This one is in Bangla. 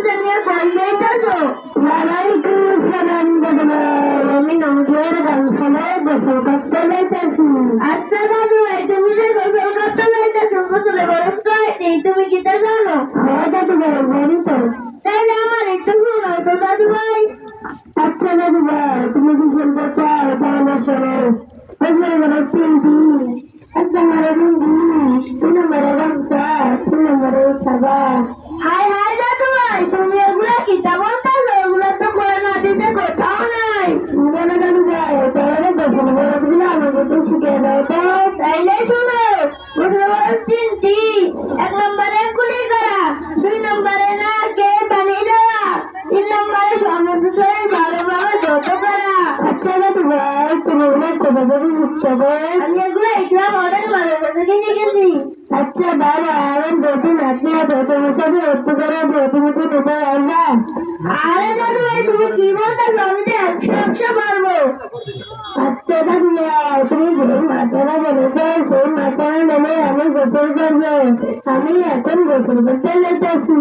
নিয়ে পড়লেই তো ওয়ালাইকুম সালাম দাদা, আমি নমস্কার গান শুনে গোসল করতে যাইতেছি। আচ্ছা দাদু ভাই, তুমি যে গোসল করতে যাইতেছো, গোসলে বরস কয়নি, তুমি কি তা জানো? হ্যাঁ দাদু ভাই, জানি তো। তাইলে আমার একটু শোনাও তো দাদু ভাই। আচ্ছা দাদু ভাই, তুমি কি শুনতে চাও তাহলে শোনো। গোসল বরস 3টি। 1 নম্বরে লুঙ্গি, 2 নম্বরে গামছা, 3 নম্বরে সাদা। হাই হাই দাদু ভাই, তুমি এগুলা কি বলতেছো? এগুলো তো কোরআন হাদিসে কোথাও নাই। না দাদু ভাই, তাহলে গোসল বরসগুলো আমাকে একটু শিখিয়ে দাও তো। তাইলে শোনো, গোসল বরস 3টি। 1 নম্বরে কুলি করা, 2 নম্বরে নাকে পানি দেওয়া, 3 নম্বরে সমুদ্র সরে ভালোভাবে ধৌত করা। আচ্ছা দাদু ভাই, তুমি এগুলো কোথা থেকে শিখছো গো? আমি এগুলো ইসলাম অনেক মাদ্রাসা থেকে শিখেছি। আচ্ছা বাবা, এখন বেশি নাচি তোমার সাথে একটু করে তুমি তো ঢুকে আসবা। আরে দাদু ভাই, তুমি কি বলতেছো? আমি তো 100 পারবো। আচ্ছা দাদু ভাই, তুমি যে মাথাটা বলেছো সেই মাথাটা নেমে আমি গোসল করবো। আমি এখন গোসল করতে যেতেছি।